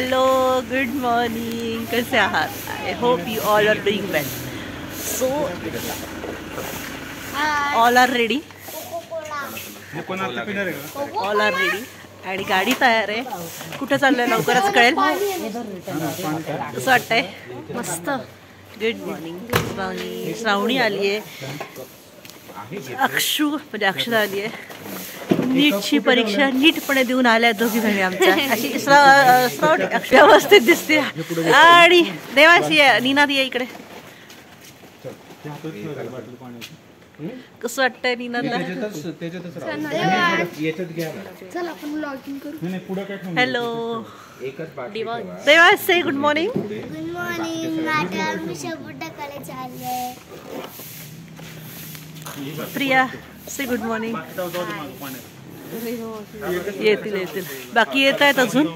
Hello, good morning. कसे आहात? I hope you all are doing well. So all are ready. All are ready आणि गाडी तयार आहे. कुठं चाललंय लवकरच कळेल. कसं वाटतंय? मस्त. Good morning. श्रावणी आली आहे. अक्षू म्हणजे अक्षरा आली आहे. नीटची परीक्षा नीटपणे देऊन आल्या दोघी बहिणी आमच्या. अशी श्रावणी अक्षू व्यवस्थित दिसते. आणि देवाची नीनादी आहे इकडे. कसं वाटतंय नीनाला? हॅलो देवा, से गुड मॉर्निंग. Good morning. आता मी शबुटाकडे चालले. प्रिया, से गुड मॉर्निंग. येतील येतील, बाकी येत आहेत अजून.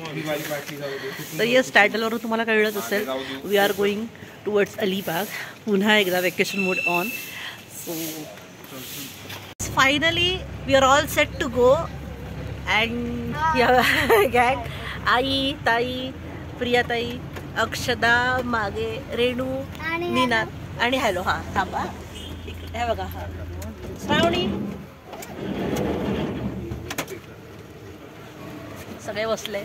तर येस, टायटलवरून तुम्हाला कळलंच असेल. We are going towards Alibag. पुन्हा एकदा vacation mood on. So finally we are all set to go. And गँग, आई, ताई, प्रियाताई, अक्षदा, मागे रेणू, नीना आणि हॅलो. हां थांबा, हे बघा हा श्रावणी. सगळे बसले.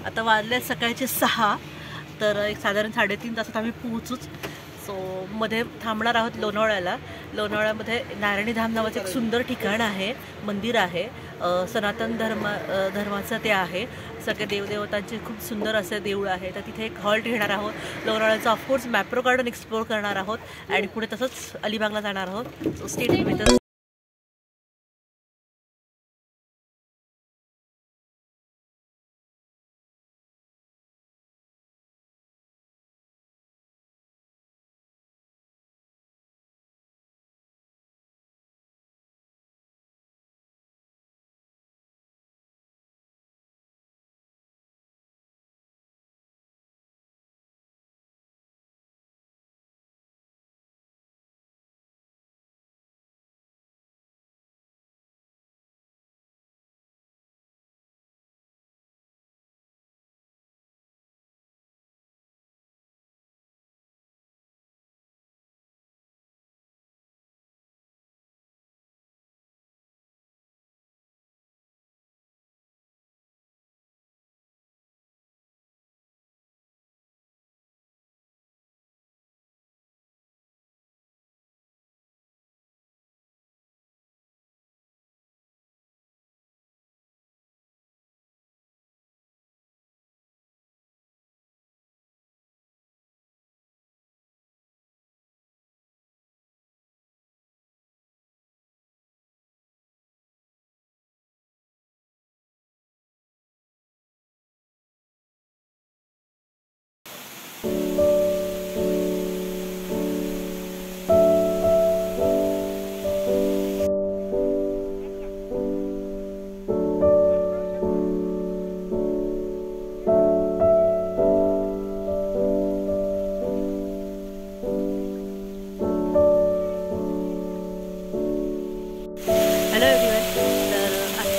आता वाजले सकाळचे 6. तर एक साधारण 3.5 तासात आम्ही पोहोचूच. सो मध्ये थांबणार आहोत लोणावळ्याला. लोणावळ्यामध्ये नारायणी धाम नावाचं एक सुंदर ठिकाण आहे, मंदिर आहे. सनातन धर्माचं ते आहे. सगळे देवदेवतांचे खूप सुंदर असं देऊळ आहे. तर तिथे एक हॉल्ट घेणार आहोत. लोणावळ्याचं ऑफकोर्स मॅप्रो गार्डन एक्सप्लोअर करणार आहोत आणि पुढे तसंच अलिबागला जाणार आहोत. So stay tuned with us.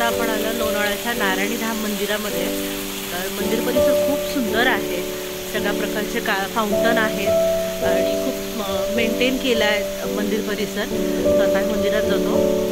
आपण आलो लोणावळ्याच्या नारायणी धाम मंदिरामध्ये. तर मंदिर परिसर खूप सुंदर आहे. सगळ्या प्रकारचे फाउंटन आहेत आणि खूप मेंटेन केलं आहे मंदिर परिसर. तर आता मंदिरात जातो.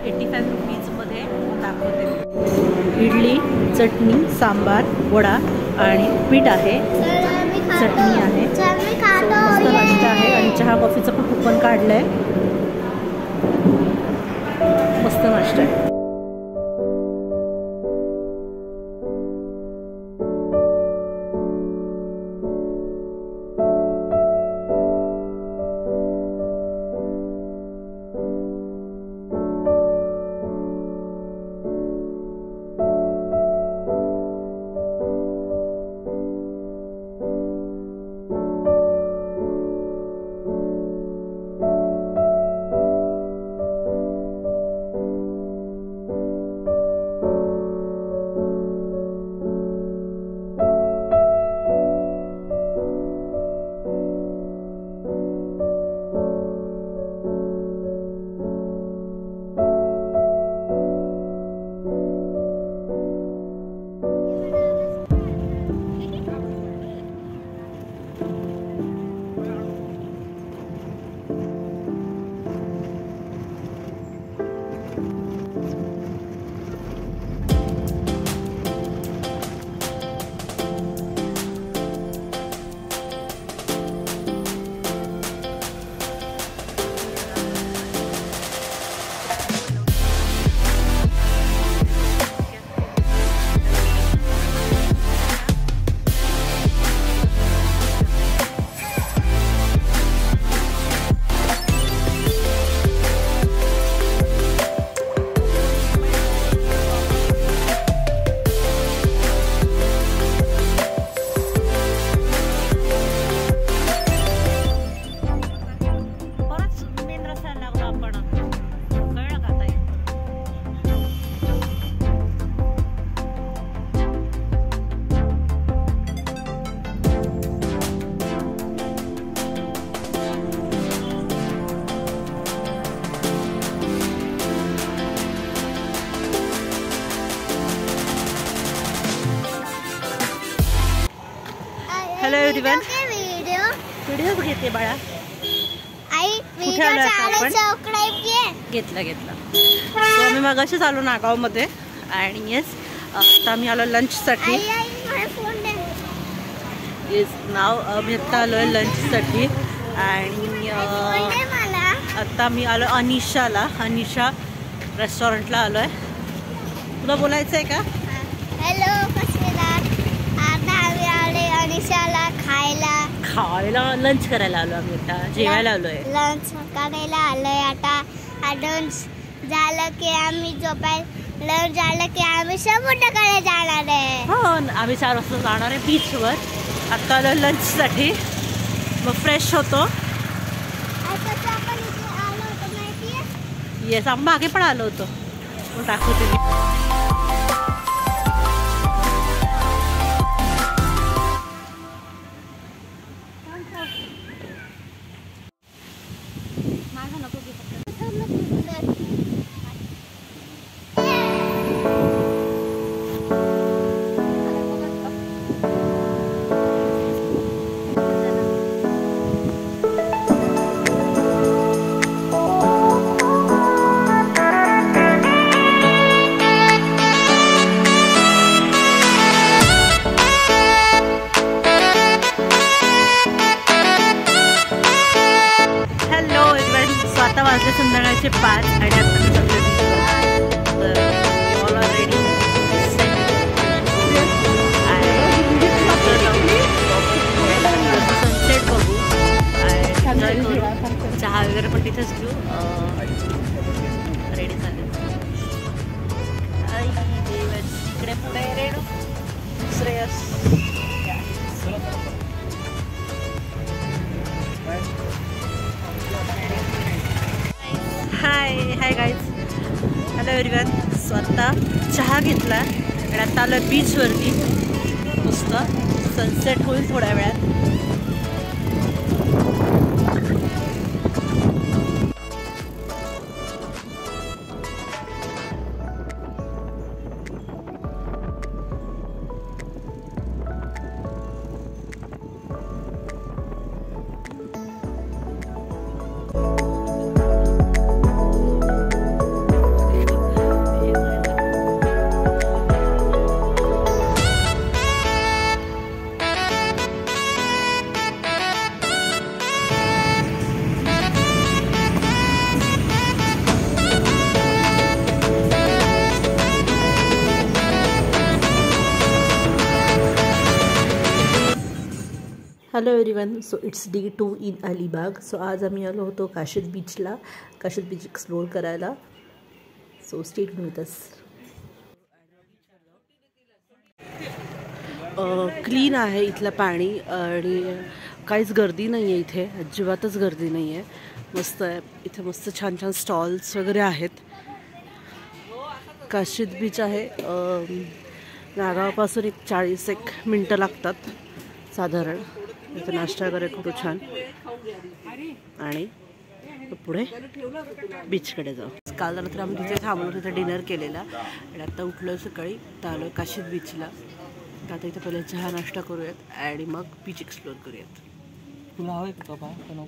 85 रुपीजमध्ये दाखवते. इडली, चटणी, सांबार, वडा आणि पीठ आहे, चटणी आहे, मस्त नाश्ता आहे आणि चहा कॉफीचं पण कुपन काढलं आहे. मस्त नाश्ता आहे. Hello everyone. व्हिडिओ घेते बाळा. कुठे आलो आपण? घेतला सो आम्ही मगाशीच आलो नागावमध्ये आणि येस आता आम्ही आलो लंचसाठी. येस नाव मी आत्ता आलो आहे लंचसाठी आणि आत्ता मी आलो अनिशाला. अनिशा रेस्टॉरंटला आलो आहे. तुला बोलायचं आहे का? हॅलो आता आम्ही आले अनिशाला खायला लंच करायला आलो आम्ही. आता जेवायला आलोय. लंच करायला आलोय. आता लंच झालं की आम्ही लंच झालं की आम्ही समुद्राकडे जाणार आहे. हो आम्ही 4 वाजता जाणार आहे बीचवर. आता आलो लंचसाठी. मग फ्रेश होतो. येस आपण मागे पण आलो होतो. मग दाखवते मी. आता वाजले संध्याकाळचे 5 आणि आता मी सगळे तर ऑल आर रेडी. सनसेट बघू आणि चहा वगैरे पण तिथेच घेऊ. रेडी झाले. इकडे पुढे रेडू Shreyas. Hi guys. Hello everyone. स्वतः चहा घेतला आणि आता आलं बीचवरती. मस्त सनसेट होईल थोड्या वेळात. Hello everyone. So it's day 2 in Alibag. So आज आम्ही आलो होतो काशीद बीचला, काशीद बीच एक्सप्लोर करायला. So stay tune with us. Clean आहे इथलं पाणी आणि काहीच गर्दी नाही आहे इथे, अजिबातच गर्दी नाही आहे. मस्त आहे इथे, मस्त छान छान स्टॉल्स वगैरे आहेत. काशीद बीच आहे, नागावपासून 40 मिनटं लागतात साधारण. इथं नाश्ता वगैरे खूप छान आणि पुढे बीचकडे जाऊ. काल रात्री आम्ही तिथे थांबलो, तिथे डिनर केलेला आणि आता उठलो सकाळी, तर आलो काशीद बीचला. तर आता इथे पहिले चहा नाश्ता करूयात आणि मग बीच एक्सप्लोर करूयात. तुला हवं आहे का?